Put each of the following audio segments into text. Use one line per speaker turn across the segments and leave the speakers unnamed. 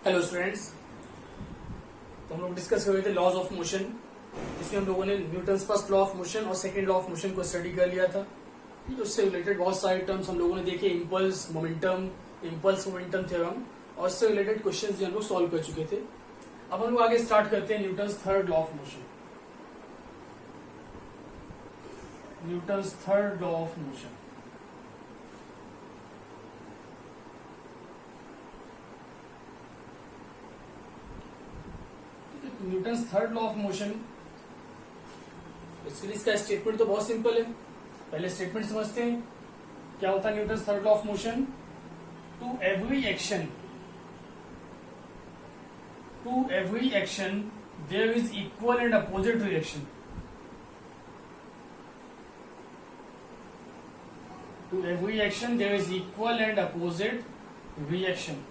Hello students. तो हम लोग डिस्कस कर रहे थे लॉज ऑफ मोशन। इसमें हम लोगों ने Newton's first law of motion और सेकंड लॉ ऑफ मोशन को स्टडी कर लिया था। तो उससे रिलेटेड बहुत सारे टर्म्स हम लोगों ने देखे, इम्पल्स मोमेंटम थ्योरम, और इससे रिलेटेड क्वेश्चंस भी हम लोग सॉल्व कर चुके थे। अब हम लोग आगे स्टार्ट करते हैं Newton's third law of motion. Newton's third law of motion. Newton's third law of motion, इसका स्टेटमेंट तो बहुत सिंपल है। पहले स्टेटमेंट समझते हैं क्या होता है Newton's third law of motion. To every action there is equal and opposite reaction. To every action there is equal and opposite reaction.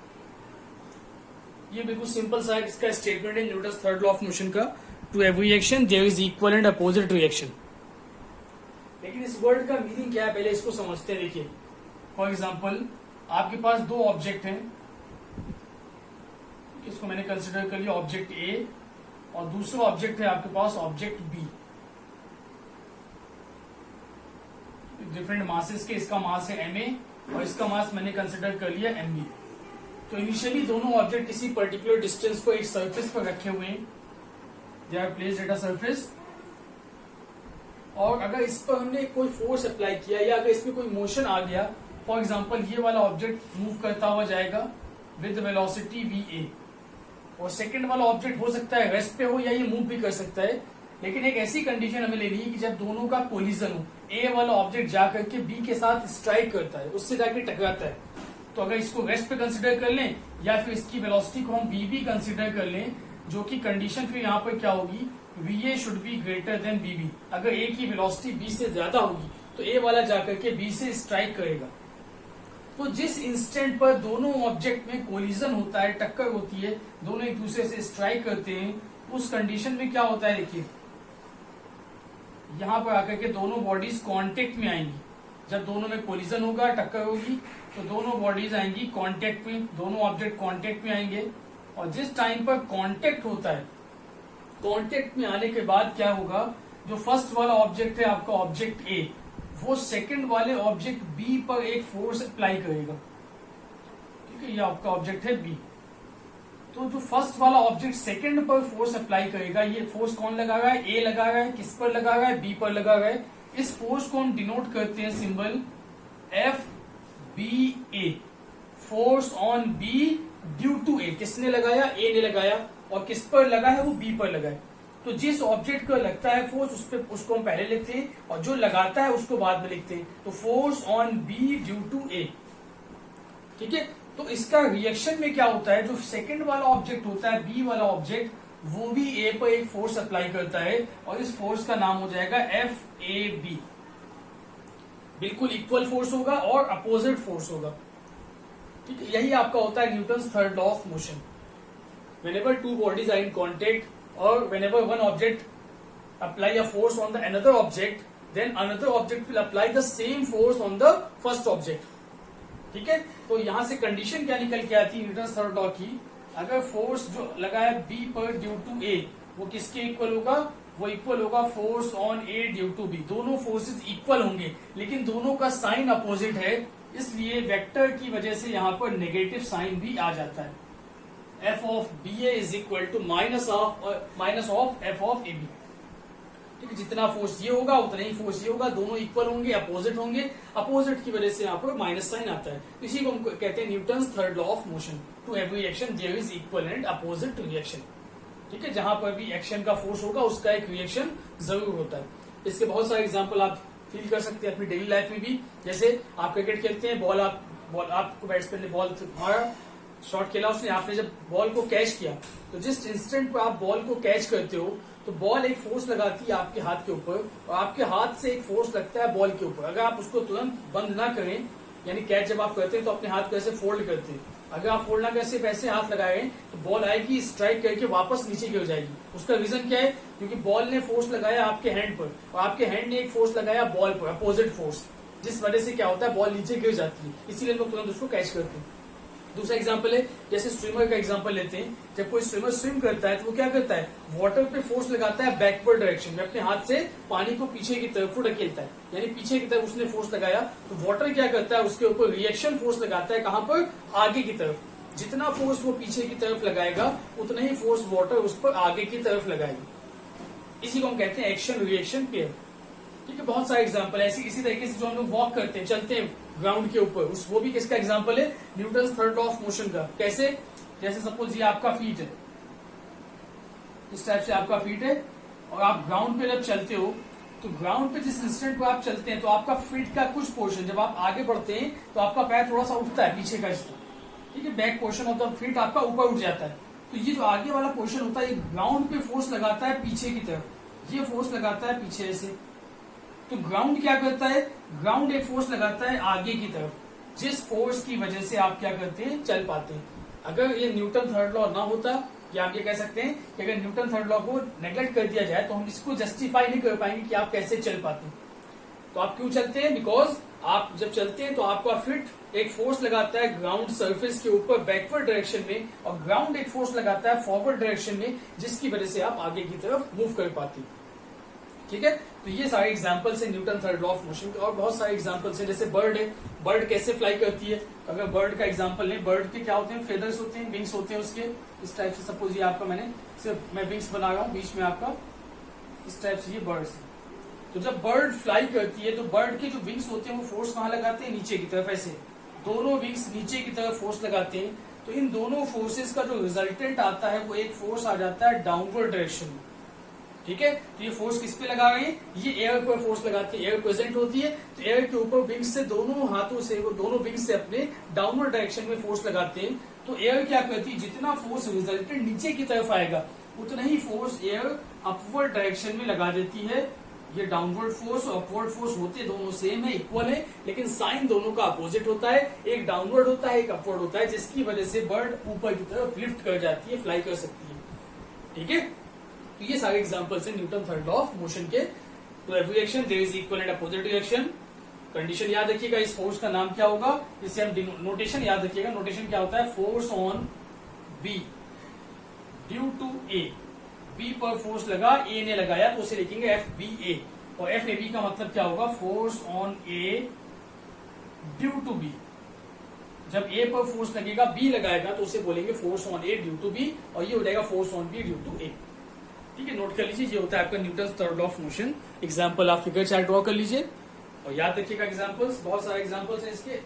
ये बिल्कुल सिंपल सा इसका स्टेटमेंट है Newton's third law of motion का। To every action there is equal and opposite reaction. लेकिन इस word का meaning क्या है पहले इसको समझते हैं। देखिए, फॉर एग्जांपल आपके पास दो ऑब्जेक्ट हैं। इसको मैंने कंसिडर कर लिया ऑब्जेक्ट ए, और दूसरा ऑब्जेक्ट है आपके पास ऑब्जेक्ट बी। डिफरेंट मासेस के, इसका मास है ma और इसका मास मैंने कंसिडर कर लिया mb। तो इनिशियली दोनों ऑब्जेक्ट किसी पर्टिकुलर डिस्टेंस को एक सरफेस पर रखे हुए हैं, they are placed at a surface. और अगर इस पर हमने कोई फोर्स अप्लाई किया या अगर इसमें कोई मोशन आ गया, फॉर एग्जांपल ये वाला ऑब्जेक्ट मूव करता हुआ जाएगा विद वेलोसिटी va, और सेकंड वाला ऑब्जेक्ट हो सकता है रेस्ट पे हो या ये मूव भी कर सकता है। लेकिन एक ऐसी कंडीशन हमें लेनी है कि जब दोनों का कोलिजन हो, ए वाला ऑब्जेक्ट जाकर के बी के साथ स्ट्राइक करता है, उससे जाके टकराता है। तो अगर इसको रेस्ट पे कंसिडर कर लें या फिर इसकी वेलोसिटी को हम वी भी कंसिडर कर लें, जो कि कंडीशन फिर यहाँ पर क्या होगी, va should be greater than vb। अगर a की वेलोसिटी b से ज्यादा होगी तो a वाला जाकर के b से स्ट्राइक करेगा। तो जिस इंस्टेंट पर दोनों ऑब्जेक्ट में कोलिजन होता है, टक्कर होती है, दोनों एक दूसरे से स्ट्राइक करते हैं, उस कंडीशन में क्या होता है, देखिए यहां पर आकर के दोनों बॉडीज कांटेक्ट में आएंगी। जब दोनों में कोलिजन होगा, टक्कर होगी, तो दोनों बॉडीज आएंगी कांटेक्ट में, दोनों ऑब्जेक्ट कांटेक्ट में आएंगे। और जिस टाइम पर कांटेक्ट होता है, कांटेक्ट में आने के बाद क्या होगा, जो फर्स्ट वाला ऑब्जेक्ट है आपका ऑब्जेक्ट ए, वो सेकंड वाले ऑब्जेक्ट बी पर एक फोर्स अप्लाई करेगा। ठीक है, ये आपका ऑब्जेक्ट है बी। तो जो फर्स्ट वाला ऑब्जेक्ट सेकंड पर फोर्स अप्लाई करेगा, ये फोर्स कौन लगा रहा है, ए लगा रहा है, किस पर लगा रहा है, बी पर लगा रहा है। इस फोर्स को हम डिनोट करते हैं symbol FBA, force on B due to A. किसने लगाया, ए ने लगाया, और किस पर लगा है, वो बी पर लगा है। तो जिस ऑब्जेक्ट को लगता है फोर्स, उसको हम पहले लिखते हैं, और जो लगाता है उसको बाद में लिखते हैं। तो force on B due to A. ठीक है, तो इसका रिएक्शन में क्या होता है, जो सेकंड वाला ऑब्जेक्ट होता है, बी वाला ऑब्जेक्ट, वो भी ए पर एक फोर्स अप्लाई करता है, और इस फोर्स का नाम हो जाएगा FAB। बिल्कुल इक्वल फोर्स होगा और अपोजिट फोर्स होगा। ठीक है, यही आपका होता है Newton's third law of motion. whenever two bodies are in contact or whenever one object apply a force on the another object, then another object will apply the same force on the first object। ठीक है, तो यहां से condition क्या निकल के आती है न्यूटन्स थर्ड लॉ की, अगर फोर्स जो लगा है बी पर ड्यू टू ए, वो किसके इक्वल होगा, वो इक्वल होगा force on A due to B. दोनों फोर्सेस इक्वल होंगे, लेकिन दोनों का साइन अपोजिट है, इसलिए वेक्टर की वजह से यहां पर नेगेटिव साइन भी आ जाता है। F of BA is equal to minus of F of AB। ठीक है, जितना फोर्स ये होगा उतना ही फोर्स ये होगा, दोनों इक्वल होंगे, अपोजिट होंगे, अपोजिट की वजह से यहाँ पर माइनस साइन आता है। इसी को हम कहते हैं Newton's third law of motion. To every action there is equal and opposite reaction. ठीक है, जहां पर भी एक्शन का फोर्स होगा उसका एक रिएक्शन जरूर होता है। इसके बहुत सारे एग्जाम्पल आप फील कर सकते हैं अपनी डेली लाइफ में भी। जैसे आप क्रिकेट खेलते हैं, बॉल आपको बैट्समैन ने बॉल मारा, शॉट खेला उसने, आपने जब बॉल को कैच किया, तो जिस इंस्टेंट पर आप बॉल को कैच करते हो, तो बॉल एक फोर्स लगाती है आपके हाथ के ऊपर, और आपके हाथ से एक फोर्स लगता है बॉल के ऊपर। अगर आप उसको तुरंत बंद ना करें, यानी कैच जब आप करते हैं तो अपने हाथ को ऐसे फोल्ड करते हैं, अगर आप फोल्ड ना कर सिर्फ ऐसे हाथ लगाए तो बॉल आएगी, स्ट्राइक करके वापस नीचे गिर जाएगी। उसका रीजन क्या है, क्योंकि बॉल ने फोर्स लगाया आपके हैंड पर, और आपके हैंड ने एक फोर्स लगाया बॉल पर, अपोजिट फोर्स, जिस वजह से क्या होता है बॉल नीचे गिर जाती है, इसीलिए हम लोग तुरंत उसको कैच करते हैं। दूसरा एग्जांपल है, जैसे स्विमर का एग्जांपल लेते हैं। जब कोई स्विमर स्विम करता है तो वो क्या करता है, वाटर पे फोर्स लगाता है बैकवर्ड डायरेक्शन में, अपने हाथ से पानी को पीछे की तरफ ढकेलता है, यानी पीछे की तरफ उसने फोर्स लगाया। तो वाटर क्या करता है, उसके ऊपर रिएक्शन फोर्स लगाता है, कहां पर, आगे की तरफ। जितना फोर्स वो पीछे की तरफ लगाएगा उतना ही फोर्स वाटर उस पर आगे की तरफ लगाएगी। इसी को हम कहते हैं एक्शन रिएक्शन पेयर। ठीक है, बहुत सारे एग्जांपल है। इसी तरीके से जो हम लोग वॉक करते हैं, चलते हैं ग्राउंड के ऊपर, उस वो भी किसका एग्जांपल है, Newton third law of motion का। कैसे, जैसे सपोज ये आपका फीट है, इस टाइप से आपका फीट है, और आप ग्राउंड पे जब चलते हो तो ग्राउंड पे जिस इंस्टेंट पे आप चलते हैं तो आपका फीट का कुछ पोर्शन, जब आप आगे बढ़ते हैं तो आपका पैर थोड़ा सा उठता है पीछे का हिस्सा, ठीक है, back portion of the feet आपका ऊपर उठ जाता है। तो ये जो आगे वाला पोर्शन होता है, ये ग्राउंड पे फोर्स लगाता है पीछे की तरफ, ये फोर्स लगाता है पीछे से। तो ग्राउंड क्या करता है, ग्राउंड एक फोर्स लगाता है आगे की तरफ, जिस फोर्स की वजह से आप क्या करते हैं, चल पाते हैं। अगर ये न्यूटन थर्ड लॉ ना होता, या आप ये कह सकते हैं कि अगर न्यूटन थर्ड लॉ को नेग्लेक्ट कर दिया जाए तो हम इसको जस्टिफाई नहीं कर पाएंगे कि आप कैसे चल पाते हैं। तो आप क्यों चलते हैं, बिकॉज आप जब चलते हैं तो आपका फीट एक फोर्स लगाता है ग्राउंड सरफेस के ऊपर बैकवर्ड डायरेक्शन में, और ग्राउंड एक फोर्स लगाता है फॉरवर्ड डायरेक्शन में, जिसकी वजह से आप आगे की तरफ मूव कर पाते हैं। ठीक है, तो ये सारे एग्जांपल्स हैं Newton third law of motion के, और बहुत सारे एग्जांपल्स हैं। जैसे बर्ड है, बर्ड कैसे फ्लाई करती है, अगर बर्ड का एग्जांपल लें, बर्ड के क्या होते हैं, फेदर्स होते हैं, विंग्स होते हैं उसके, इस टाइप से। सपोज ये आपका, मैंने सिर्फ मैं विंग्स बना रहा हूँ, बीच में आपका इस टाइप से ये बर्ड्स है। तो जब बर्ड फ्लाई करती है तो बर्ड के जो विंग्स होते हैं वो फोर्स कहाँ लगाते हैं, नीचे की तरफ, ऐसे दोनों विंग्स नीचे की तरफ फोर्स लगाते हैं। तो इन दोनों फोर्सेस का जो रिजल्टेंट आता है वो एक फोर्स आ जाता है डाउनवर्ड डायरेक्शन में। ठीक है, तो ये फोर्स किस पे लगा रहे हैं, ये एयर पर फोर्स लगाते हैं, एयर प्रेजेंट होती है तो एयर के ऊपर विंग्स से, दोनों हाथों से, वो दोनों विंग्स से अपने डाउनवर्ड डायरेक्शन में फोर्स लगाते हैं। तो एयर क्या करती है, जितना फोर्स रिजल्टेंट नीचे की तरफ आएगा उतना ही फोर्स एयर अपवर्ड डायरेक्शन में लगा देती है। ये डाउनवर्ड फोर्स और अपवर्ड फोर्स होते दोनों सेम है, इक्वल है, लेकिन साइन दोनों का अपोजिट होता है, एक डाउनवर्ड होता है, एक अपवर्ड होता है, जिसकी वजह से बर्ड ऊपर की तरफ लिफ्ट कर जाती है, फ्लाई कर सकती है। ठीक है, तो ये सारे एग्जांपल्स हैं Newton third law of motion के। तो every action there is equal and opposite reaction. Condition याद रखिएगा, इस फोर्स का नाम क्या होगा, इसे हम नोटेशन याद रखिएगा, नोटेशन क्या होता है, force on B due to A. B पर फोर्स लगा, ए ने लगाया तो उसे लिखेंगे एफ बी ए, और एफ ए बी का मतलब क्या होगा, force on A due to B. जब ए पर फोर्स लगेगा, बी लगाएगा तो उसे बोलेंगे force on A due to B, और ये हो जाएगा force on B due to A. ठीक है, नोट कर लीजिए, ये होता है आपका Newton third law of motion. Example आप फिगर चार्ट ड्रॉ कर लीजिए और याद रखिएगा एग्जाम्पल्स, बहुत सारे एग्जाम्पल्स हैं इसके।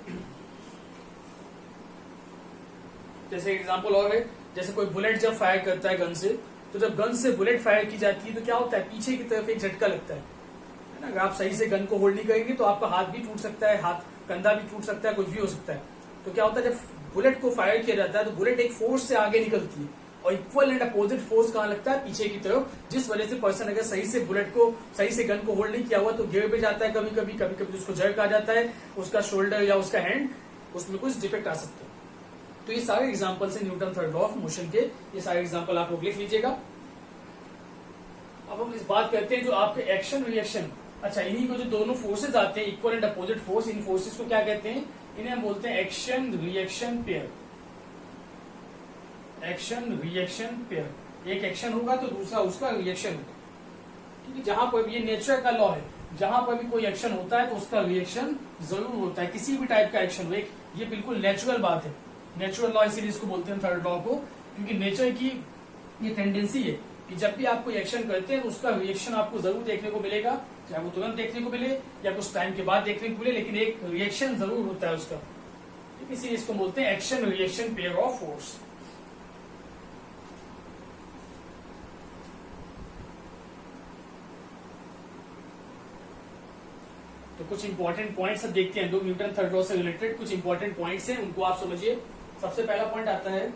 जैसे एग्जाम्पल और है, जैसे कोई बुलेट जब फायर करता है गन से, तो जब गन से बुलेट फायर की जाती है तो क्या होता है, पीछे की तरफ एक झटका लगता है ना। अगर आप सही से गन को होल्ड नहीं करेंगे तो आपका हाथ भी टूट सकता है, हाथ कंधा भी टूट सकता है, कुछ भी हो सकता है। तो क्या होता है, जब बुलेट को फायर किया जाता है तो बुलेट एक फोर्स से आगे निकलती है, और इक्वल एंड अपोजिट फोर्स कहाँ लगता है, पीछे की तरफ, जिस वजह से पर्सन अगर सही से बुलेट को, सही से गन को होल्ड नहीं किया हुआ तो गिर पे जाता है, कभी कभी उसको जर्क आ जाता है, उसका शोल्डर या उसका हैंड, उसमें कुछ डिफेक्ट आ सकता है। तो ये सारे एग्जांपल्स हैं Newton third law of motion के, ये सारे एग्जांपल आप लोग लिख लीजिएगा। अब हम इस बात करते हैं जो आपके एक्शन रिएक्शन, अच्छा इन्हीं को जो दोनों फोर्सेज आते हैं, equal and opposite force, in forces को क्या कहते हैं, इन्हें हम बोलते हैं action reaction pair. Action reaction pair, एक एक्शन होगा तो दूसरा उसका रिएक्शन होगा। ठीक है, जहां पर भी ये नेचर का लॉ है, जहां पर भी कोई एक्शन होता है तो उसका रिएक्शन जरूर होता है, किसी भी टाइप का एक्शन हो। ये बिल्कुल नेचुरल बात है, नेचुरल लॉ इसीलिए इसको बोलते हैं थर्ड लॉ को, क्योंकि नेचर की ये टेंडेंसी है कि जब भी आप कोई एक्शन करते हैं तो उसका रिएक्शन आपको जरूर देखने को मिलेगा, चाहे वो तुरंत देखने को मिले या कुछ टाइम के बाद देखने को मिले, लेकिन एक रिएक्शन जरूर होता है उसका। इसीलिए इसको बोलते हैं action reaction pair of force. तो कुछ इंपॉर्टेंट पॉइंट्स अब देखते हैं, दो न्यूटन थर्ड लॉ से रिलेटेड कुछ इंपॉर्टेंट पॉइंट्स हैं, उनको आप समझिए। सबसे पहला पॉइंट आता है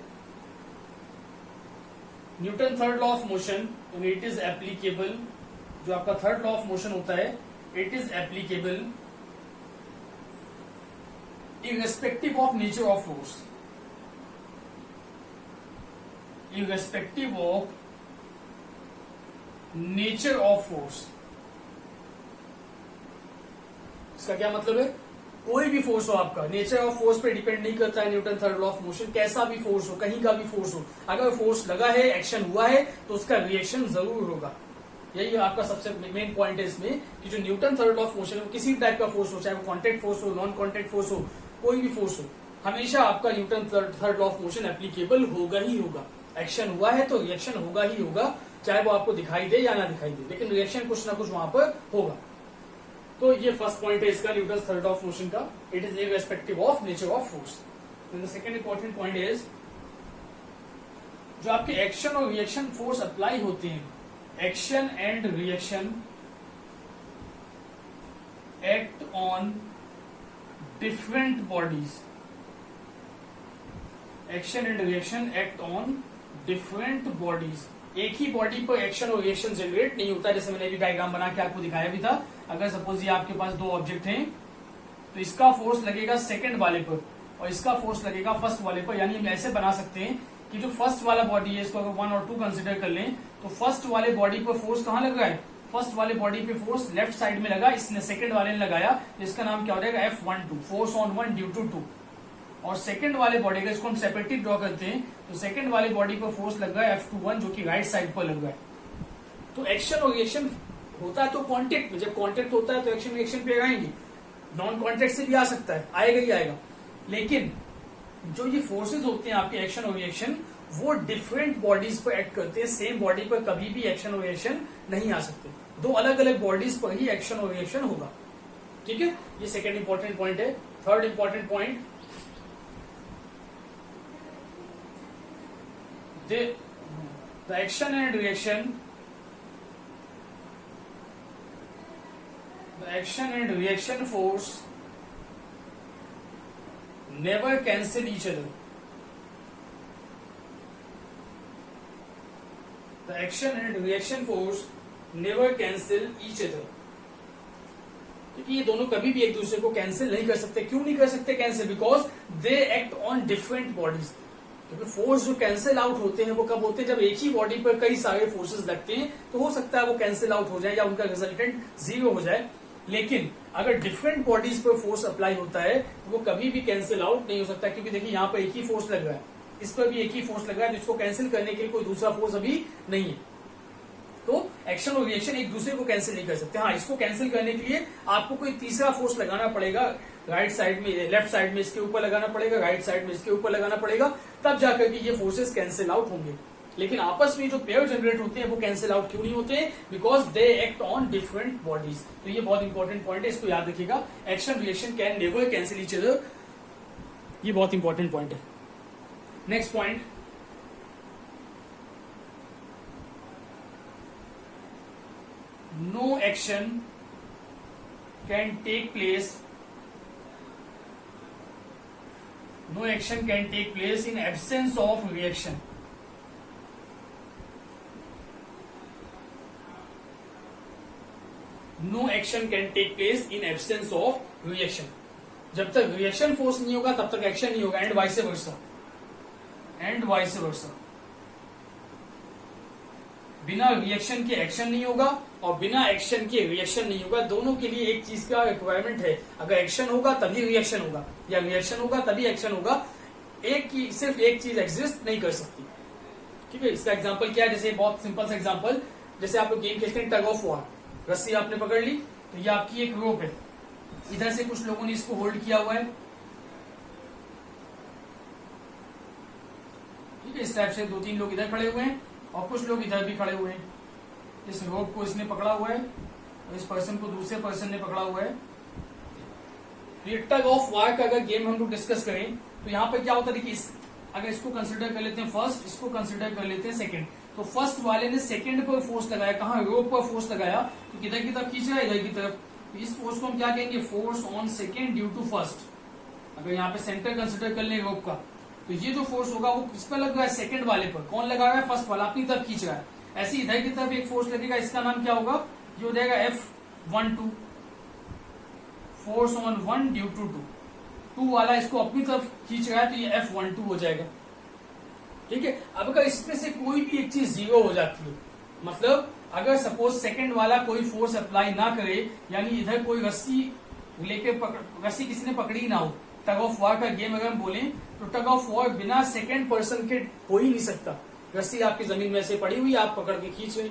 Newton third law of motion, it is applicable, जो आपका थर्ड लॉ ऑफ मोशन होता है, it is applicable irrespective of nature of force, irrespective of nature of force। इसका क्या मतलब है, कोई भी फोर्स हो आपका, नेचर ऑफ फोर्स पे डिपेंड नहीं करता है Newton third law of motion. कैसा भी फोर्स हो, कहीं का भी फोर्स हो, अगर फोर्स लगा है, एक्शन हुआ है, तो उसका रिएक्शन जरूर होगा। यही आपका सबसे मेन पॉइंट है इसमें कि जो Newton third law of motion है, किसी टाइप का फोर्स हो, चाहे वो कॉन्टेक्ट फोर्स हो, नॉन कॉन्टेक्ट फोर्स हो, कोई भी फोर्स हो, हमेशा आपका Newton third law of motion applicable होगा ही होगा। एक्शन हुआ है तो रिएक्शन होगा ही होगा, चाहे वो आपको दिखाई दे या ना दिखाई दे, लेकिन रिएक्शन कुछ ना कुछ वहां पर होगा। तो ये फर्स्ट पॉइंट है इसका Newton third law of motion का, it is irrespective of nature of force. The second important point is जो आपके एक्शन और रिएक्शन फोर्स अप्लाई होते हैं, action and reaction act on different bodies, action and reaction act on different bodies. एक ही body पर action और reaction generate नहीं होता, जैसे मैंने अभी डायग्राम बना के आपको दिखाया भी था। अगर सपोज ये आपके पास दो ऑब्जेक्ट हैं, तो इसका फोर्स लगेगा सेकंड वाले पर और इसका फोर्स लगेगा फर्स्ट वाले पर। यानी हम ऐसे बना सकते हैं कि जो फर्स्ट वाला बॉडी है, इसको अगर 1 और 2 कंसिडर कर लें, तो फर्स्ट वाले बॉडी पर फोर्स कहां लग रहा है, फर्स्ट वाले बॉडी पे फोर्स लेफ्ट साइड में लगा, इसने सेकंड वाले ने लगाया, जिसका नाम क्या हो जाएगा, F12, force on 1 due to 2। और सेकंड वाले बॉडी का, इसको हम सेपरेटली ड्रॉ करते हैं, तो सेकंड वाले बॉडी पर फोर्स लग रहा है F21, जो कि राइट साइड पर लग रहा है। तो एक्शन और रिएक्शन होता है तो कॉन्टेक्ट में, जब कॉन्टेक्ट होता है तो एक्शन रिएक्शन पे आएंगे, नॉन कॉन्टेक्ट से भी आ सकता है, आएगा ही आएगा। लेकिन जो ये फोर्सेज होते हैं आपके एक्शन और रिएक्शन, वो डिफरेंट बॉडीज पर एक्ट करते हैं, सेम बॉडी पर कभी भी एक्शन और रिएक्शन नहीं आ सकते, दो अलग अलग बॉडीज पर ही एक्शन और रिएक्शन होगा। ठीक है, ये सेकंड इंपॉर्टेंट पॉइंट है। Third important point, the action and reaction, the action and reaction force never cancel each other. The action and reaction force never cancel each other. क्योंकि ये दोनों कभी भी एक दूसरे को कैंसिल नहीं कर सकते। क्यों नहीं कर सकते cancel? Because they act on different bodies. क्योंकि फोर्स जो कैंसिल आउट होते हैं वो कब होते हैं, जब एक ही बॉडी पर कई सारे फोर्सेस लगते हैं, तो हो सकता है वो कैंसिल आउट हो जाए या उनका रिजल्टेंट 0 हो जाए। लेकिन अगर डिफरेंट बॉडीज पर फोर्स अप्लाई होता है तो वो कभी भी कैंसिल आउट नहीं हो सकता, क्योंकि देखिए यहाँ पर एक ही फोर्स लग रहा है, इस पर भी एक ही फोर्स लग रहा है, जिसको कैंसिल करने के लिए कोई दूसरा फोर्स अभी नहीं है। तो एक्शन और रिएक्शन एक दूसरे को कैंसिल नहीं कर सकते। हाँ, इसको कैंसिल करने के लिए आपको कोई तीसरा फोर्स लगाना पड़ेगा, राइट साइड में, लेफ्ट साइड में इसके ऊपर लगाना पड़ेगा, राइट साइड में इसके ऊपर लगाना पड़ेगा, तब जाकर के ये फोर्सेस कैंसिल आउट होंगे। लेकिन आपस में जो पेयर जनरेट होते हैं वो कैंसिल आउट क्यों नहीं होते हैं? Because they act on different bodies. तो ये बहुत इंपॉर्टेंट पॉइंट है, इसको याद रखिएगा। Action reaction can never cancel each other, ये बहुत इंपॉर्टेंट पॉइंट है। Next point, no action can take place in absence of reaction. No action can take place in absence of reaction. जब तक reaction force नहीं होगा तब तक action नहीं होगा, एंड वाइस वर्सा। बिना रिएक्शन के एक्शन नहीं होगा और बिना एक्शन के रिएक्शन नहीं होगा। दोनों के लिए एक चीज का रिक्वायरमेंट है, अगर एक्शन होगा तभी रिएक्शन होगा या रिएक्शन होगा तभी एक्शन होगा। सिर्फ एक चीज एग्जिस्ट नहीं कर सकती। ठीक है, इसका एग्जांपल क्या है? जैसे बहुत सिंपल सा एग्जांपल, जैसे आप लोग गेम खेलते हैं टग ऑफ वॉर, रस्सी आपने पकड़ ली, तो ये आपकी एक रोप है, इधर से कुछ लोगों ने इसको होल्ड किया हुआ है, ठीक है, इस टाइप से 2-3 लोग इधर खड़े हुए हैं और कुछ लोग इधर भी खड़े हुए हैं। इस रोप को इसने पकड़ा हुआ है और इस पर्सन को दूसरे पर्सन ने पकड़ा हुआ है। ये टग ऑफ वार का अगर गेम हम लोग डिस्कस करें तो यहाँ पे क्या होता है, देखिए अगर इसको कंसिडर कर लेते हैं फर्स्ट, इसको कंसिडर कर लेते हैं सेकंड, तो फर्स्ट वाले ने सेकंड पर फोर्स लगाया, कहाँ, रोप पर फोर्स लगाया, तो किधर की तरफ खींच रहा है, इधर की तरफ। तो इस फोर्स को हम क्या कहेंगे, force on second due to first. अगर यहाँ पे सेंटर कंसिडर कर ले रोप का, तो ये जो फोर्स होगा वो किस पर लग रहा है, सेकंड वाले पर। कौन लगा रहा है, फर्स्ट वाला अपनी तरफ खींच रहा है। ऐसे इधर की तरफ एक फोर्स लगेगा, इसका नाम क्या होगा, ये हो जाएगा F12, force on 1 due to 2 वाला इसको अपनी तरफ खींच रहा है तो ये F12 हो जाएगा। ठीक है, अब अगर इसमें से कोई भी एक चीज 0 हो जाती है, मतलब अगर सपोज सेकंड वाला कोई फोर्स अप्लाई ना करे, यानी इधर कोई रस्सी लेके रस्सी किसी ने पकड़ी ना हो, टग ऑफ वॉर का गेम अगर हम बोले तो टग ऑफ वॉर बिना सेकंड पर्सन के हो ही नहीं सकता। रस्सी आपकी जमीन में से पड़ी हुई, आप पकड़ के खींच रहे,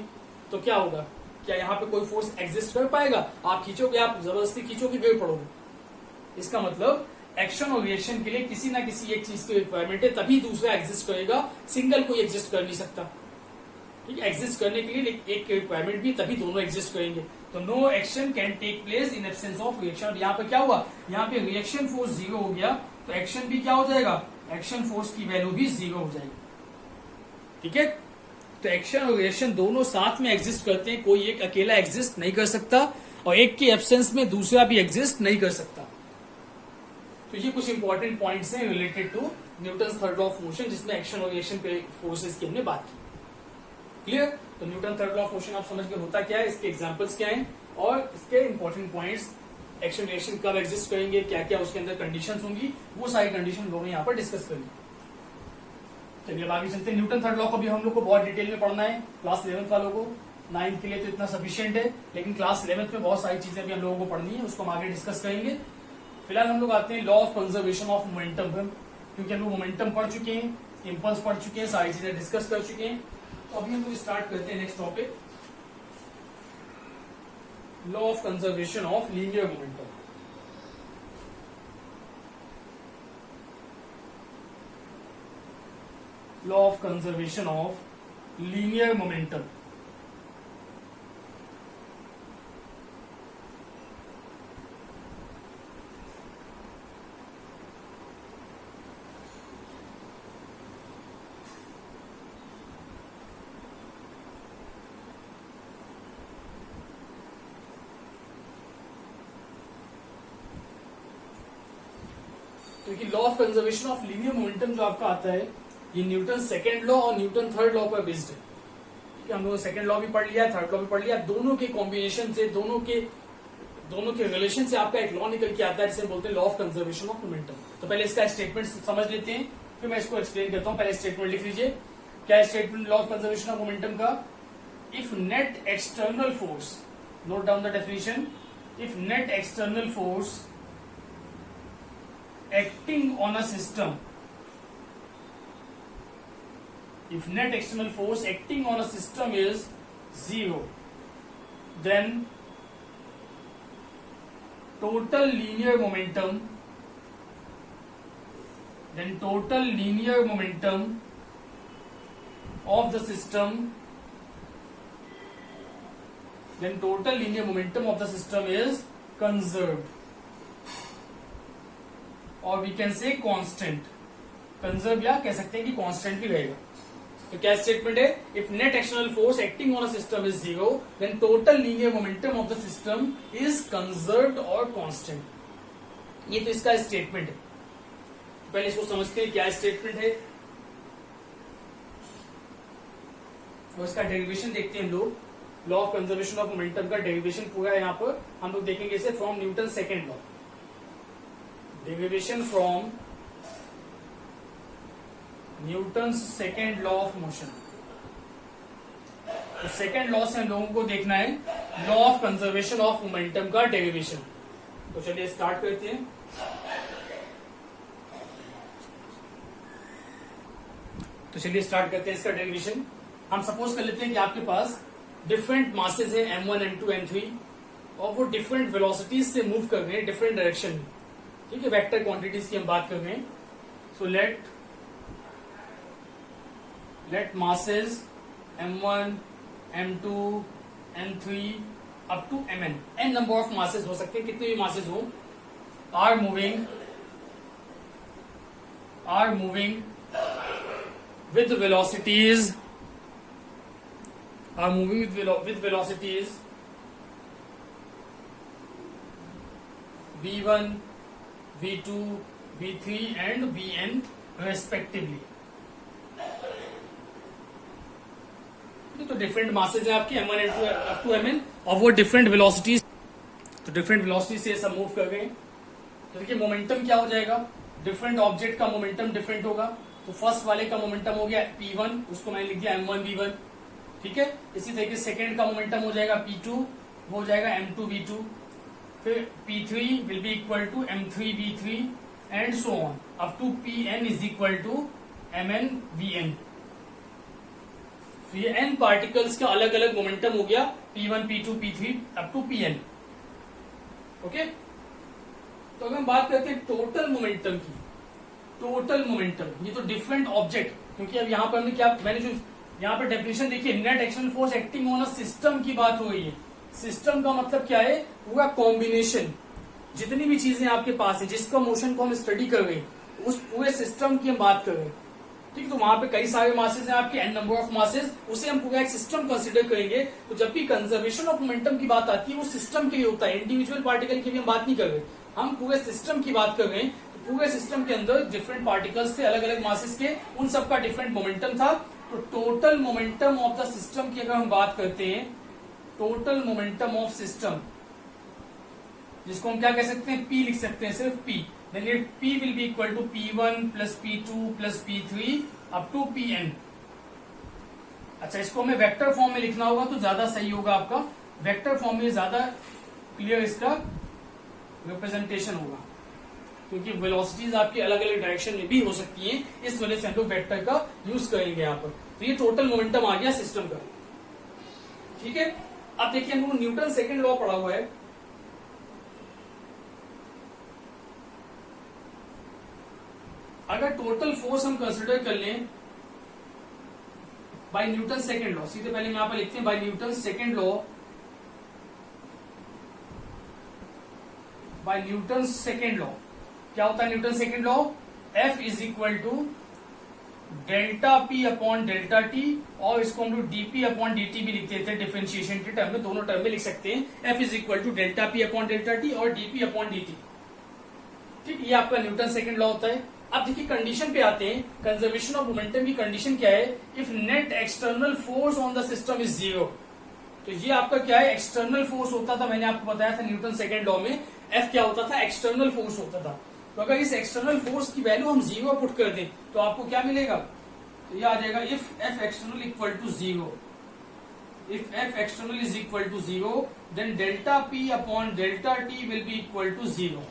तो क्या होगा? क्या यहाँ पे कोई फोर्स एग्जिस्ट कर पाएगा? आप खींचोगे, आप जबरदस्ती खींचोगे, गिर पड़ोगे। इसका मतलब एक्शन और रिएक्शन के लिए किसी ना किसी एक चीज की रिक्वायरमेंट है, तभी दूसरा एग्जिस्ट करेगा, सिंगल कोई एग्जिस्ट कर नहीं सकता। ठीक है, एग्जिस्ट करने के लिए एक रिक्वायरमेंट भी, तभी दोनों एग्जिस्ट करेंगे। तो no action can take place in absence of reaction. यहाँ पे क्या हुआ? यहाँ पे रिएक्शन फोर्स जीरो हो गया, तो एक्शन भी क्या हो जाएगा? एक्शन फोर्स की वैल्यू भी जीरो हो जाएगी। ठीक है, तो एक्शन और रिएक्शन दोनों साथ में एग्जिस्ट करते हैं, कोई एक अकेला एग्जिस्ट नहीं कर सकता, और एक के एब्सेंस में दूसरा भी एग्जिस्ट नहीं कर सकता। तो ये कुछ इंपॉर्टेंट पॉइंट्स हैं related to Newton's third law of motion, जिसमें एक्शन और रिएक्शन पे फोर्सेस की हमने बात की। क्लियर? तो Newton third law of motion आप समझ गए होता क्या है, इसके एग्जांपल्स क्या हैं, और इसके इंपॉर्टेंट पॉइंट्स, एक्शन रिएक्शन कब एग्जिस्ट करेंगे, क्या क्या उसके अंदर कंडीशंस होंगी, वो सारी कंडीशन लोग यहाँ पर डिस्कस करेंगे। चलिए अब आगे चलते हैं। न्यूटन थर्ड लॉ को भी हम लोग को बहुत डिटेल में पढ़ना है, क्लास 11th वालों को। 9th के लिए तो इतना सफिशिएंट है, लेकिन क्लास 11th में बहुत सारी चीजें भी हम लोगों को पढ़नी है, उसको हम आगे डिस्कस करेंगे। फिलहाल हम लोग आते हैं law of conservation of momentum पर, क्योंकि हम लोग मोमेंटम पढ़ चुके हैं, इंपल्स पढ़ चुके हैं, सारी चीजें डिस्कस कर चुके हैं। तो अभी हम लोग स्टार्ट करते हैं next topic, law of conservation of linear momentum. Law of conservation of linear momentum. क्योंकि law of conservation of linear momentum जो आपका आता है, ये न्यूटन सेकेंड लॉ और न्यूटन थर्ड लॉ पर बेस्ड है। ठीक है, हम लोगों ने सेकेंड लॉ भी पढ़ लिया, थर्ड लॉ भी पढ़ लिया, दोनों के कॉम्बिनेशन से, दोनों के रिलेशन से आपका एक लॉ निकल के आता है, जिसे बोलते हैं law of conservation of momentum. तो पहले इसका स्टेटमेंट समझ लेते हैं, फिर मैं इसको एक्सप्लेन करता हूं। पहले स्टेटमेंट लिख लीजिए। क्या statement law of conservation of momentum का? If net external force, note down the definition, if net external force acting on a system, if net external force acting on a system is zero, then total linear momentum of the system is conserved, और we can say constant. Conserve या कह सकते हैं कि constant भी रहेगा। तो क्या स्टेटमेंट है? If net external force acting on a system is zero, then total linear momentum of the system is conserved और कांस्टेंट। ये तो इसका स्टेटमेंट है। पहले इसको समझते हैं क्या स्टेटमेंट है, और इसका डेरिवेशन देखते हैं हम लोग। Law of conservation of momentum का डेरिवेशन पूरा यहाँ पर हम लोग देखेंगे इसे from Newton second law. Derivation from Newton's second law of motion। तो सेकेंड लॉ से हम लोगों को देखना है law of conservation of momentum का डेरिवेशन। तो चलिए स्टार्ट करते हैं। इसका डेरिवेशन। हम सपोज कर लेते हैं कि आपके पास डिफरेंट मासेस है m1, m2, m3, और वो डिफरेंट वेलोसिटीज से मूव कर रहे हैं डिफरेंट डायरेक्शन में। ठीक है, वेक्टर क्वांटिटीज की हम बात कर रहे हैं। So let masses m1, m2, m3 up to mn, n number of masses हो सकते हैं, कितने भी मासेस हो, are moving with velocities v1, v2, v3 and vn respectively। तो डिफरेंट मासेज है आपके m1 m2 up to mn, और वो डिफरेंट वेलोसिटीज, तो डिफरेंट वेलोसिटी से सब मूव कर गए। तो देखिए मोमेंटम क्या हो जाएगा, डिफरेंट ऑब्जेक्ट का मोमेंटम डिफरेंट होगा। तो फर्स्ट वाले का मोमेंटम हो गया p1, उसको मैंने लिख दिया m1 v1। ठीक है, इसी तरीके सेकंड का मोमेंटम हो जाएगा p2, वो हो जाएगा m2 v2। फिर P3 will be equal to M3V3 and so on up to Pn is equal to MnVn। तो ये n पार्टिकल्स का अलग अलग मोमेंटम हो गया P1 P2 P3 up to Pn। Okay, तो अगर हम बात करते हैं टोटल मोमेंटम की, टोटल मोमेंटम ये तो डिफरेंट ऑब्जेक्ट, क्योंकि अब यहाँ पर हमने क्या, मैंने जो यहाँ पर डेफिनेशन देखिए, net external force acting on a system की बात हो रही है। सिस्टम का मतलब क्या है, पूरा कॉम्बिनेशन, जितनी भी चीजें आपके पास है जिसका मोशन को हम स्टडी कर रहे हैं उस पूरे सिस्टम की हम बात कर रहे हैं। ठीक, तो वहां पे कई सारे मासेस हैं आपके, n नंबर ऑफ मासेस, उसे हम पूरा एक सिस्टम कंसीडर करेंगे। तो जब भी कंजर्वेशन ऑफ मोमेंटम की बात आती है वो सिस्टम के लिए होता है, इंडिविजुअल पार्टिकल की भी हम बात नहीं कर रहे, हम पूरे सिस्टम की बात कर रहे हैं। तो पूरे सिस्टम के अंदर डिफरेंट पार्टिकल्स थे अलग अलग मासेस के, उन सबका डिफरेंट मोमेंटम था। तो total momentum of the system की अगर हम बात करते हैं, टोटल मोमेंटम ऑफ सिस्टम, जिसको हम क्या कह सकते हैं, P लिख सकते हैं, सिर्फ P, then it P will be equal to P1 plus P2 plus P3 up to Pn। अच्छा, इसको हमें वेक्टर फॉर्म में लिखना होगा तो ज्यादा सही होगा आपका, वेक्टर फॉर्म में ज्यादा क्लियर इसका रिप्रेजेंटेशन होगा, क्योंकि वेलोसिटीज आपकी अलग अलग डायरेक्शन में भी हो सकती हैं, इस वजह से हम लोग वेक्टर का यूज करेंगे यहाँ पर। तो ये टोटल मोमेंटम आ गया सिस्टम का। ठीक है, अब देखिए हम लोग न्यूटन सेकंड लॉ पढ़ा हुआ है। अगर टोटल फोर्स हम कंसिडर कर लें बाय न्यूटन सेकंड लॉ, सीधे पहले यहां पर लिखते हैं by Newton second law, by Newton second law क्या होता है Newton second law, F is equal to delta P upon delta T, और इसको हम लोग dP अपॉन dt भी लिखते थे डिफरेंशिएशन के टर्म में, दोनों टर्म में लिख सकते हैं। F is equal to delta P upon delta T और dP अपॉन dt। ठीक, ये आपका न्यूटन सेकंड लॉ होता है। अब देखिए कंडीशन पे आते हैं, कंजर्वेशन ऑफ मोमेंटम की कंडीशन क्या है, if net external force on the system is zero. तो ये आपका क्या है, एक्सटर्नल फोर्स होता था, मैंने आपको बताया था न्यूटन सेकंड लॉ में F क्या होता था, एक्सटर्नल फोर्स होता था। तो अगर इस एक्सटर्नल फोर्स की वैल्यू हम जीरो पुट कर दें तो आपको क्या मिलेगा, तो ये आ जाएगा if F external equal to zero, if F external is equal to zero then delta P upon delta T will be equal to zero.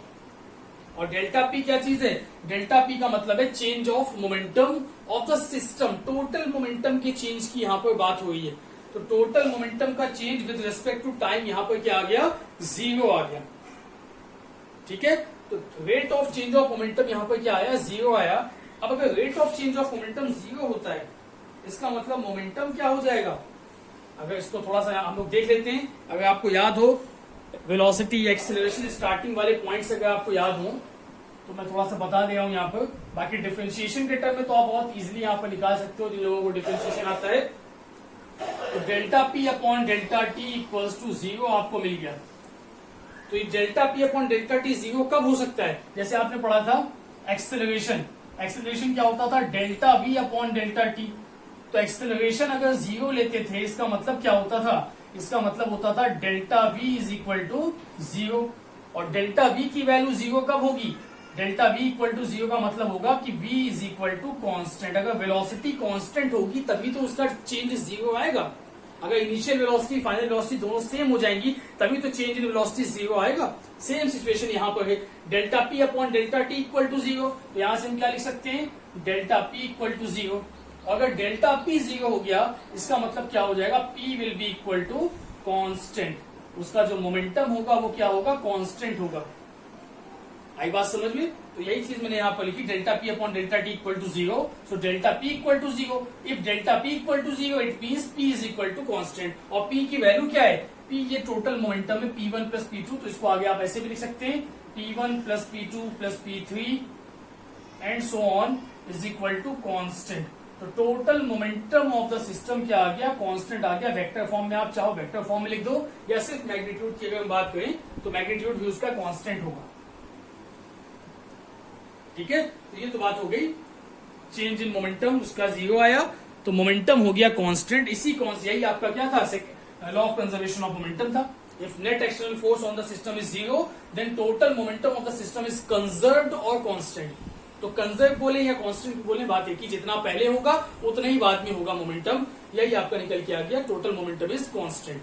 और डेल्टा P क्या चीज है, डेल्टा P का मतलब है change of momentum of the system, total momentum के change की यहाँ पर बात हो रही है। तो टोटल मोमेंटम का change with respect to time यहाँ पर क्या आ गया, जीरो आ गया। ठीक है, तो rate of change of momentum यहाँ पर क्या आया, जीरो आया। अब अगर rate of change of momentum zero होता है, इसका मतलब मोमेंटम क्या हो जाएगा। अगर इसको थोड़ा सा हम लोग देख लेते हैं, अगर आपको याद हो वेलोसिटी एक्सेलरेशन स्टार्टिंग वाले पॉइंट्स अगर आपको याद हो तो मैं थोड़ा सा बता दे रहा हूं यहाँ पर। बाकी डिफरेंशिएशन के टर्म में तो आप बहुत इजीली यहाँ पर निकाल सकते हो जिन लोगों को डिफरेंशिएशन आता है। तो delta P upon delta T equals to zero आपको मिल गया। तो ये delta P upon delta T zero कब हो सकता है, जैसे आपने पढ़ा था एक्सेलरेशन, एक्सेलरेशन क्या होता था, delta V upon delta T. तो एक्सेलरेशन अगर जीरो लेते थे इसका मतलब क्या होता था, इसका मतलब होता था delta V is equal to zero. और डेल्टा V की वैल्यू जीरो कब होगी, delta V equal to zero का मतलब होगा कि V is equal to constant. अगर वेलोसिटी कॉन्स्टेंट होगी तभी तो उसका चेंज जीरो आएगा। अगर इनिशियल वेलोसिटी फाइनल वेलोसिटी दोनों सेम हो जाएंगी तभी तो चेंज इन वेलोसिटी जीरो आएगा। सेम सिचुएशन यहाँ पर है, delta P upon delta T equal to zero. तो यहां से हम क्या लिख सकते हैं, delta P equal to zero. अगर डेल्टा P जीरो हो गया इसका मतलब क्या हो जाएगा, P will be equal to constant, उसका जो मोमेंटम होगा वो क्या होगा, कांस्टेंट होगा। आई बात समझ में। तो यही चीज मैंने यहाँ पर लिखी, delta P upon delta T equal to zero. So delta P equal to zero, if delta P equal to zero it means P is equal to constant. और P की वैल्यू क्या है, P ये टोटल मोमेंटम है P1 plus P2। तो इसको आगे आप ऐसे भी लिख सकते हैं, P1 plus P2 plus P3 and so on is equal to constant. तो total momentum of the system क्या आ गया, कांस्टेंट आ गया। वेक्टर फॉर्म में आप चाहो वेक्टर फॉर्म में लिख दो, या सिर्फ मैग्नीट्यूड की अगर हम बात करें तो मैग्नीट्यूड भी उसका कांस्टेंट होगा। ठीक है, तो ये तो बात हो गई, चेंज इन मोमेंटम उसका जीरो आया तो मोमेंटम हो गया कांस्टेंट। इसी यही आपका क्या था, law of conservation of momentum था। If net external force on the system is zero then total momentum of the system is conserved और कांस्टेंट। तो कंजर्व बोले या कांस्टेंट बोले बात है कि जितना पहले होगा उतना ही बाद में होगा मोमेंटम। यही आपका निकल के आ गया, टोटल मोमेंटम इज कांस्टेंट।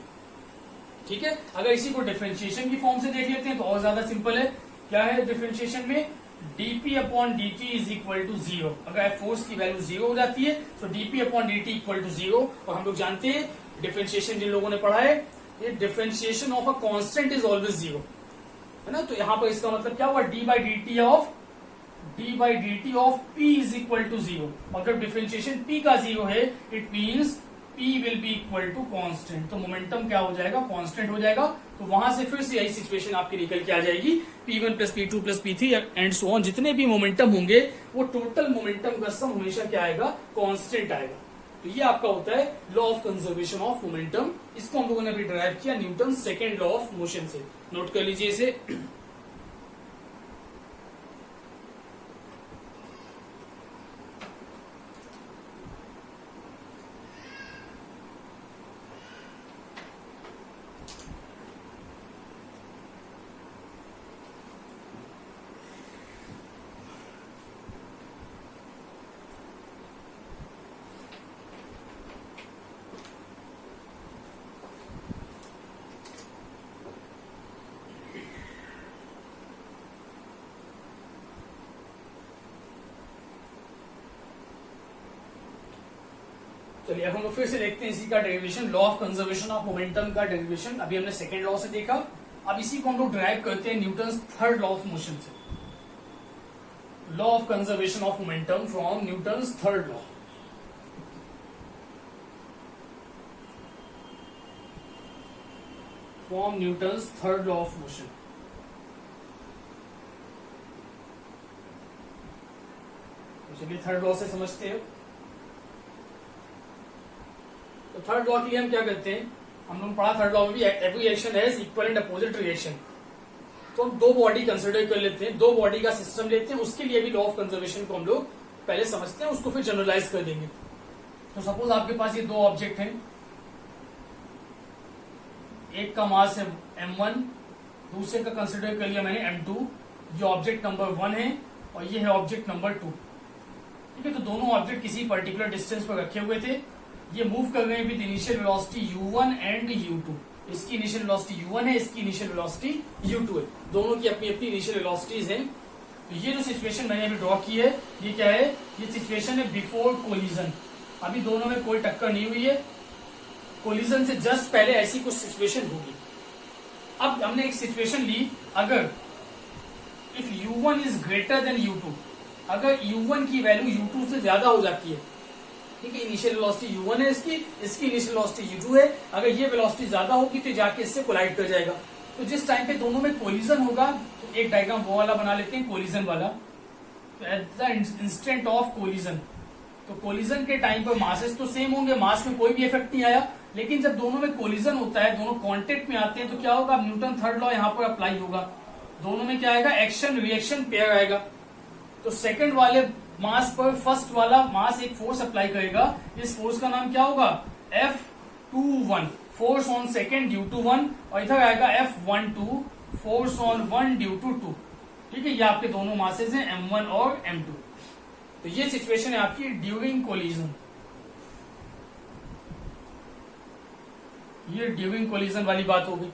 ठीक है। अगर इसी को डिफरेंशिएशन की फॉर्म से देख लेते हैं तो और ज्यादा सिंपल है। क्या है डिफरेंशिएशन में, dp upon dt is equal to 0। अगर फोर्स की वैल्यू 0 हो जाती है तो dp upon dt equal to 0। और हम लोग जानते हैं डिफरेंशिएशन जिन लोगों ने पढ़ा है, ये differentiation of a constant is always 0, है ना। तो यहां पर इसका मतलब क्या हुआ, d by D T of p is equal to 0। अगर डिफरेंशिएशन p का 0 है, it means p will be equal to constant. तो मोमेंटम क्या हो जाएगा, कांस्टेंट हो जाएगा। तो वहां से फिर से यही सिचुएशन आपकी निकल के आ जाएगी, p1 plus p2 plus p3 and so on. जितने भी मोमेंटम होंगे वो टोटल मोमेंटम का सम हमेशा क्या आएगा, कांस्टेंट आएगा। तो ये आपका होता है law of conservation of momentum. इसको हम लोगों ने अभी डिराइव किया Newton second law of motion से। नोट कर लीजिए इसे। चलिए अब हम लोग फिर से देखते हैं इसी का derivation, law of conservation of momentum का डेरिवेशन। अभी हमने सेकेंड लॉ से देखा, अब इसी को हम लोग ड्राइव करते हैं Newton third law of motion से। Law of conservation of momentum from Newton third law. From Newton third law of motion. चलिए थर्ड लॉ से समझते हैं। तो थर्ड लॉ के लिए हम क्या करते हैं, हम लोग पढ़ा थर्ड लॉ में भी, every action has equal and opposite reaction. तो हम दो बॉडी कंसिडर कर लेते हैं, दो बॉडी का सिस्टम लेते हैं, उसके लिए भी लॉ ऑफ कंजर्वेशन को हम लोग पहले समझते हैं, उसको फिर जनरलाइज कर देंगे। तो सपोज आपके पास ये दो ऑब्जेक्ट हैं, एक का मास है m1, दूसरे का कंसिडर कर लिया मैंने m2। ये ऑब्जेक्ट नंबर 1 है और ये है ऑब्जेक्ट नंबर 2। ठीक है, तो दोनों ऑब्जेक्ट किसी पर्टिकुलर डिस्टेंस पर रखे हुए थे। ये मूव कर गए with initial velocity u1 and u2। इसकी इनिशियल वेलोसिटी u1 है, इसकी इनिशियल वेलोसिटी u2 है। दोनों की अपनी अपनी इनिशियल वेलोसिटीज हैं। तो ये जो सिचुएशन मैंने अभी ड्रॉ की है, ये क्या है, ये सिचुएशन है बिफोर कोलिजन। अभी दोनों में कोई टक्कर नहीं हुई है, कोलिजन से जस्ट पहले ऐसी कुछ सिचुएशन होगी। अब हमने एक सिचुएशन ली, अगर if u1 is greater than u2, अगर u1 की वैल्यू u2 से ज्यादा हो जाती है, ठीक है, इनिशियल वेलोसिटी u1 है इसकी इनिशियल वेलोसिटी u2 है, अगर ये वेलोसिटी ज्यादा होगी तो जाके इससे कोलाइड कर जाएगा। तो जिस टाइम पे दोनों में कोलिजन होगा, तो एक डायग्राम वो वाला बना लेते हैं, कोलिजन वाला। तो at the instant of collision, तो कोलिजन के टाइम पर मासेस तो सेम होंगे, मास में कोई भी इफेक्ट नहीं आया। लेकिन जब दोनों में कोलिजन होता है, दोनों कॉन्टेक्ट में आते हैं, तो क्या होगा, न्यूटन थर्ड लॉ यहाँ पर अप्लाई होगा। दोनों में क्या आएगा, एक्शन रिएक्शन पेयर आएगा। तो सेकंड वाले मास पर फर्स्ट वाला मास एक फोर्स अप्लाई करेगा, इस फोर्स का नाम क्या होगा, F21, force on second due to 1, और इधर आएगा F12, force on 1 due to 2। ठीक है, ये आपके दोनों मासेज हैं M1 और M2। तो ये सिचुएशन है आपकी ड्यूरिंग कोलिजन। ये ड्यूरिंग कोलिजन वाली बात होगी।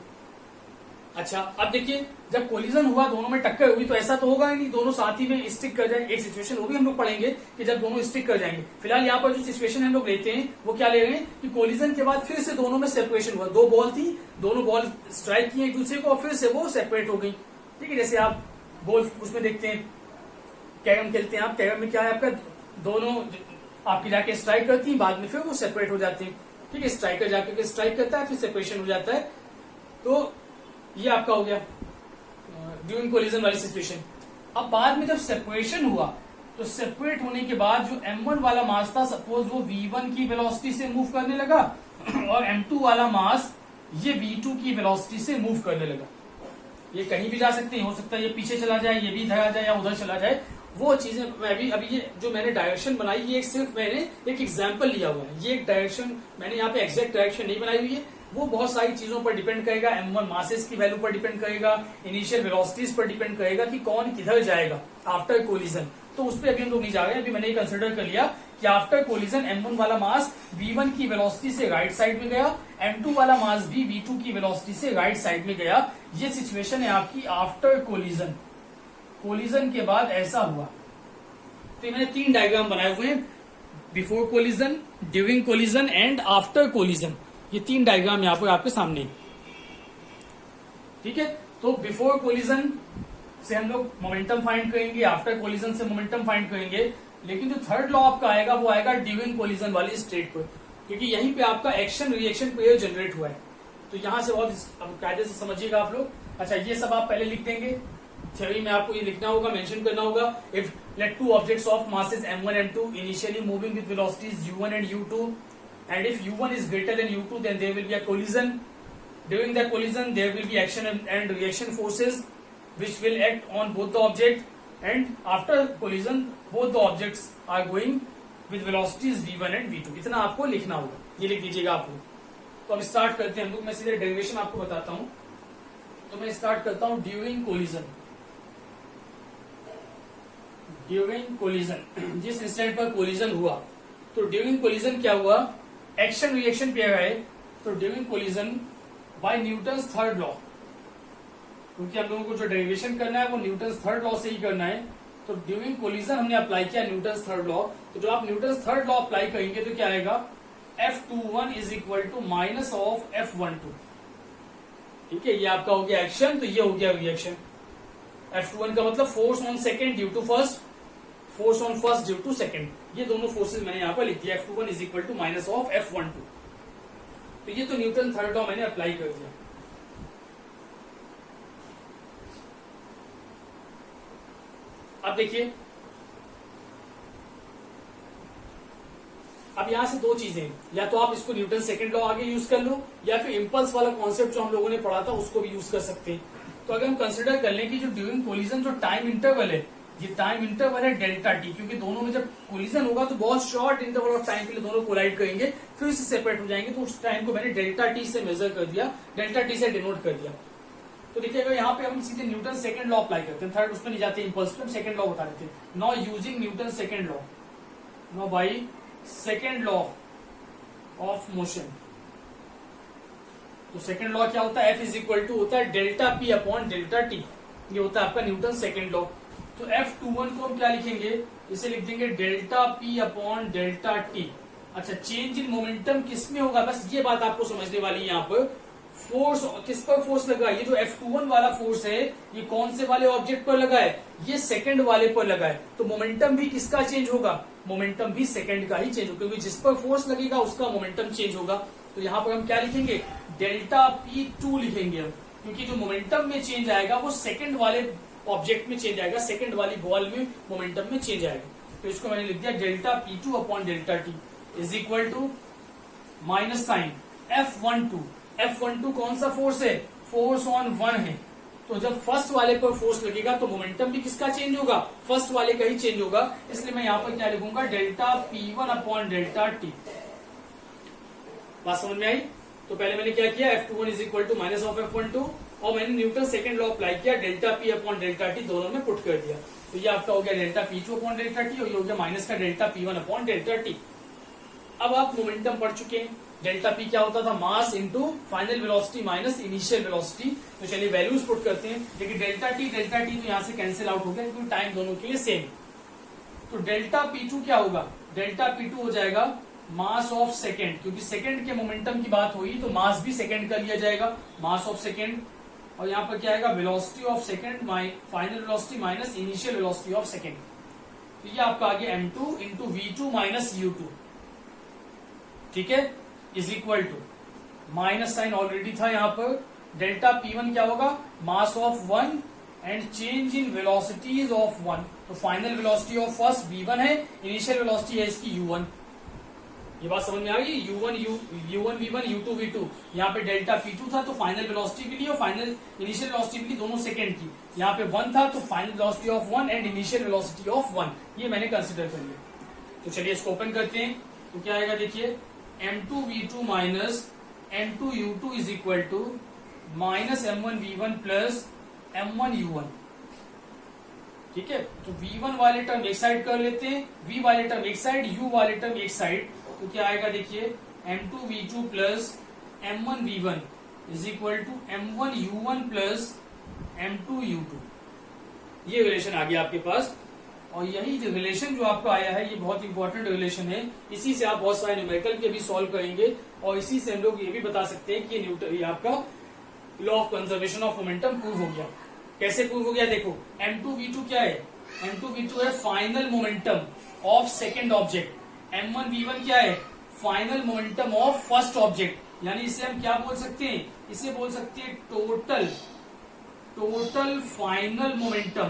अच्छा, अब देखिए, जब कोलिजन हुआ, दोनों में टक्कर हुई, तो ऐसा तो होगा ही नहीं दोनों साथ ही में स्टिक कर जाए। एक सिचुएशन वो भी हम लोग पढ़ेंगे कि जब दोनों स्टिक कर जाएंगे। फिलहाल यहाँ पर जो सिचुएशन हम लोग लेते हैं वो क्या ले रहे हैं कि कोलिजन के बाद फिर से दोनों में सेपरेशन हुआ। दो बॉल थी, दोनों बॉल स्ट्राइक किए एक दूसरे को और फिर से वो सेपरेट हो गई। ठीक है, जैसे आप गोल्फ उसमें देखते हैं, कैरम खेलते हैं आप, कैरम में क्या है आपका, दोनों आपकी जाके स्ट्राइक करती है, बाद में फिर वो सेपरेट हो जाते हैं। ठीक है, स्ट्राइकर जाके स्ट्राइक करता है, फिर सेपरेशन हो जाता है। तो ये आपका हो गया ड्यूरिंग कोलिजन वाली सिचुएशन। अब बाद में जब सेपरेशन हुआ, तो सेपरेट होने के बाद जो M1 वाला मास था, सपोज वो V1 की वेलोसिटी से मूव करने लगा, और M2 वाला मास ये V2 की वेलोसिटी से मूव करने लगा। ये कहीं भी जा सकते हैं, हो सकता है ये पीछे चला जाए, ये भी इधर आ जाए या उधर चला जाए। वो चीजें मैं भी अभी ये जो मैंने डायरेक्शन बनाई, ये सिर्फ मैंने एक एग्जाम्पल लिया हुआ है। ये एक डायरेक्शन मैंने यहाँ पे एग्जैक्ट डायरेक्शन नहीं बनाई हुई है, वो बहुत सारी चीजों पर डिपेंड करेगा। M1 मासेस की वैल्यू पर डिपेंड करेगा, इनिशियल वेलोसिटीज पर डिपेंड करेगा कि कौन किधर जाएगा आफ्टर कोलिजन। तो उस पर अभी हम लोग नहीं जा रहे हैं। अभी मैंने कंसिडर कर लिया कि आफ्टर कोलिजन M1 वाला मास V1 की वेलोसिटी से राइट साइड में गया, M2 वाला मास भी V2 की वेलोसिटी से राइट साइड में गया। ये सिचुएशन है आपकी आफ्टर कोलिजन। कोलिजन के बाद ऐसा हुआ। तो मैंने 3 डायग्राम बनाए हुए हैं, before collision, during collision and after collision. ये 3 डायग्राम यहाँ पर आपके सामने, ठीक है। तो बिफोर कोलिजन से हम लोग मोमेंटम फाइंड करेंगे, आफ्टर कोलिजन से मोमेंटम फाइंड करेंगे, लेकिन जो थर्ड लॉ आपका आएगा वो आएगा ड्यूरिंग कोलिजन वाली स्टेट पर, क्योंकि यहीं पे आपका एक्शन रिएक्शन पेयर जनरेट हुआ है। तो यहां से बहुत कायदे से समझिएगा आप लोग। अच्छा, ये सब आप पहले लिख देंगे, थ्योरी में आपको ये लिखना होगा, मेंशन करना होगा। If late two objects of masses M1 M2 initially moving with velocities U1 and U2 and if U1 is greater than U2 then there will be a collision. During the collision there will be action and reaction forces which will act on both the object and after collision both the objects are going with velocities V1 and V2. इतना आपको लिखना होगा, ये लिख दीजिएगा आप लोग। तो अब स्टार्ट करते हैं हम लोग। मैं सीधे डेरिवेशन आपको बताता हूं। तो मैं स्टार्ट करता हूं ड्यूरिंग कोलिजन। ड्यूरिंग कोलिजन, जिस इंस्टेंट पर कोलिजन हुआ, तो ड्यूरिंग कोलिजन क्या हुआ, एक्शन रिएक्शन पेयर है। तो during collision by Newton's third law, क्योंकि हम लोगों को जो डेरिवेशन करना है वो न्यूटन्स थर्ड लॉ से ही करना है। तो ड्यूरिंग कोलिजन हमने अप्लाई किया न्यूटन्स थर्ड लॉ। तो जो आप न्यूटन्स थर्ड लॉ अप्लाई करेंगे तो क्या आएगा, F21 is equal to minus of F12। ठीक है, ये आपका हो गया एक्शन, तो ये हो गया रिएक्शन। F21 का मतलब force on second due to first, force on first due to second. ये दोनों फोर्सेज मैंने यहां पर लिख दिया, F21 is equal to minus of F12। तो ये तो न्यूटन थर्ड लॉ मैंने अप्लाई कर दिया। अब देखिए, अब यहां से दो चीजें, या तो आप इसको न्यूटन सेकंड लॉ आगे यूज कर लो, या फिर इंपल्स वाला कॉन्सेप्ट जो हम लोगों ने पढ़ा था उसको भी यूज कर सकते हैं। तो अगर हम कंसिडर कर लें कि जो ड्यूरिंग कोलिजन जो टाइम इंटरवल है, ये टाइम इंटरवल है डेल्टा टी, क्योंकि दोनों में जब कोलिजन होगा तो बहुत शॉर्ट इंटरवल ऑफ टाइम के लिए दोनों कोलाइड करेंगे, फिर इससे सेपरेट हो जाएंगे। तो उस टाइम को मैंने डेल्टा टी से मेजर कर दिया, डेल्टा टी से डिनोट कर दिया। तो देखिएगा यहाँ पे हम सीधे न्यूटन सेकंड लॉ अप्लाई करते हैं, थर्ड उसमें नहीं जाते इंपल्स पे, हम सेकंड लॉ बता देते हैं। Now using Newton second law, now by second law of motion. तो सेकंड लॉ क्या होता है, F इज इक्वल टू होता है delta P upon delta T. ये होता है आपका न्यूटन सेकंड लॉ। तो F21 को हम क्या लिखेंगे, इसे लिख देंगे delta P upon delta T. अच्छा, चेंज इन मोमेंटम किस में होगा, बस ये बात आपको समझने वाली है। यहाँ पर फोर्स, किस पर फोर्स लगा, ये जो F21 वाला फोर्स है ये कौन से वाले ऑब्जेक्ट पर लगा है, ये सेकंड वाले पर लगा है। तो मोमेंटम भी किसका चेंज होगा, मोमेंटम भी सेकंड का ही चेंज होगा, क्योंकि जिस पर फोर्स लगेगा उसका मोमेंटम चेंज होगा। तो यहाँ पर हम क्या लिखेंगे, डेल्टा P2 लिखेंगे हम, क्योंकि जो मोमेंटम में चेंज आएगा वो सेकंड वाले ऑब्जेक्ट में चेंज आएगा, सेकंड वाली बॉल में मोमेंटम में चेंज आएगा। तो इसको मैंने लिख दिया delta P2 upon delta T is equal to minus sign F12। F12 कौन सा फोर्स है, फोर्स ऑन वन है। तो जब फर्स्ट वाले पर फोर्स लगेगा तो मोमेंटम भी किसका चेंज होगा, फर्स्ट वाले का ही चेंज होगा। इसलिए मैं यहाँ पर क्या लिखूंगा, delta P1 upon delta T. बात समझ में आई। तो पहले मैंने क्या किया, F21 is equal to minus of F12, और मैंने न्यूटन सेकंड लॉ अप्लाई किया, delta P upon delta T दोनों में पुट कर दिया। तो ये आपका हो गया delta P2 upon delta T, और ये हो गया माइनस का delta P1 upon delta T. अब आप मोमेंटम पढ़ चुके हैं, डेल्टा पी क्या होता था, mass into final velocity minus initial velocity. तो चलिए वैल्यूज पुट करते हैं। देखिए डेल्टा टी तो यहाँ से कैंसिल आउट हो गया, क्योंकि टाइम दोनों के लिए सेम। तो डेल्टा P2 क्या होगा, डेल्टा P2 हो जाएगा मास ऑफ सेकेंड, क्योंकि सेकेंड के मोमेंटम की बात हुई तो मास भी सेकेंड का लिया जाएगा, मास ऑफ सेकेंड। और यहाँ पर क्या आएगा, velocity of second final velocity minus initial velocity of second. तो ये आपका आ गया M2 into V2 minus U2, ठीक है, is equal to minus sign already था यहाँ पर। डेल्टा P1 क्या होगा, mass of one and change in velocities of one. तो final velocity of first V1 है, इनिशियल वेलोसिटी है इसकी U1। ये बात समझ में आ गई, U1 V1 U2 V2। यहाँ पे डेल्टा P2 था तो फाइनल वेलोसिटी के लिए और फाइनल इनिशियल वेलोसिटी के लिए दोनों सेकेंड की। यहाँ पे 1 था तो final velocity of 1 and initial velocity of 1, ये मैंने कंसिडर कर लिया। तो चलिए इसको ओपन करते हैं। तो क्या आएगा, देखिए M2 V2 minus M2 U2 is equal to minus M1 V1 plus M1 U1। ठीक है, तो v1 वाले टर्म एक साइड कर लेते हैं, v वाले टर्म एक साइड, u वाले टर्म एक साइड, तो क्या आएगा देखिए m2v2 plus m1v1 is equal to m1u1 plus m2u2। ये रिलेशन आ गया आपके पास। और यही जो रिलेशन जो आपका आया है ये बहुत इंपॉर्टेंट रिलेशन है, इसी से आप बहुत सारे न्यूमेरिकल के भी सॉल्व करेंगे और इसी से हम लोग ये भी बता सकते हैं कि न्यूटन ये आपका law of conservation of momentum prove हो गया। कैसे प्रूव हो गया देखो, m2v2 क्या है, m2v2 है final momentum of second object, m1v1 क्या है, final momentum of first object. यानी इसे हम क्या बोल सकते हैं, इसे बोल सकते हैं total final momentum,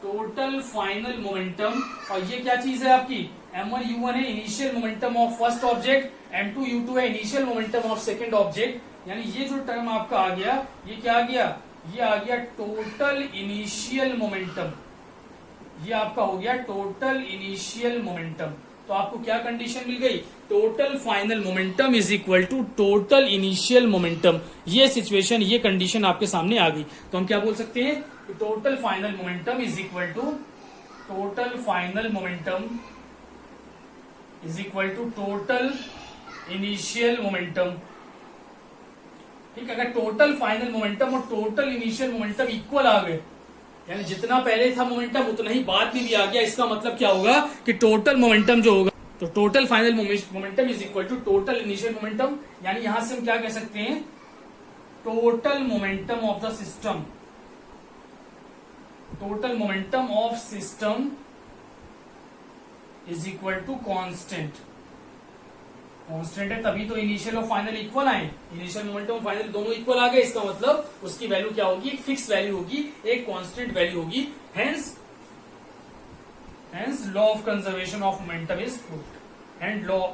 total final momentum. और ये क्या चीज है आपकी, m1u1 है initial momentum of first object, m2u2 है initial momentum of second object. यानी ये जो टर्म आपका आ गया, ये क्या आ गया, ये आ गया टोटल इनिशियल मोमेंटम, ये आपका हो गया टोटल इनिशियल मोमेंटम। तो आपको क्या कंडीशन मिल गई, total final momentum is equal to total initial momentum. ये सिचुएशन, ये कंडीशन आपके सामने आ गई। तो हम क्या बोल सकते हैं, total final momentum is equal to total final momentum is equal to total initial momentum. ठीक है, अगर टोटल फाइनल मोमेंटम और टोटल इनिशियल मोमेंटम इक्वल आ गए, यानी जितना पहले था मोमेंटम उतना ही बाद में भी आ गया, इसका मतलब क्या होगा कि टोटल मोमेंटम जो होगा, तो total final momentum is equal to total initial momentum. यानी यहां से हम क्या कह सकते हैं, total momentum of the system, total momentum of system is equal to constant. Constant है तभी तो इनिशियल और फाइनल इक्वल आए, इनिशियल मोमेंटम और फाइनल दोनों इक्वल आ गए, इसका मतलब उसकी वैल्यू क्या होगी, एक फिक्स वैल्यू होगी, एक कांस्टेंट वैल्यू होगी। Hence law of conservation of momentum is proved,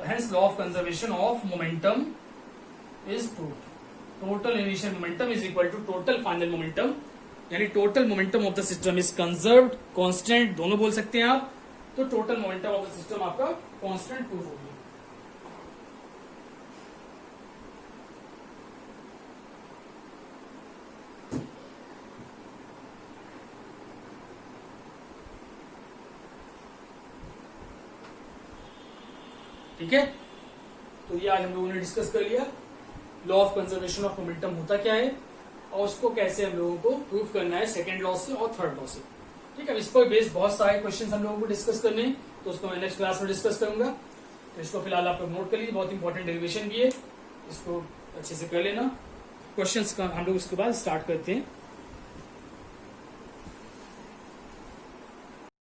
hence law of conservation of momentum is proved. Total initial momentum is equal to total final momentum, यानी total momentum of the system is conserved, constant दोनों बोल सकते हैं आप। तो total momentum of the system आपका constant prove होगी। ठीक है, तो ये आज हम लोगों ने डिस्कस कर लिया law of conservation of momentum होता क्या है और उसको कैसे हम लोगों को प्रूव करना है सेकंड लॉ से और थर्ड लॉ से। ठीक है, इस पर बेस्ड बहुत सारे क्वेश्चंस हम लोगों को डिस्कस करने हैं, तो उसको मैं नेक्स्ट क्लास में डिस्कस करूंगा। तो इसको फिलहाल आप लोग नोट कर लीजिए, बहुत इंपॉर्टेंट डेरिवेशन भी है, इसको अच्छे से कर लेना। क्वेश्चंस का हम लोग उसके बाद स्टार्ट करते हैं।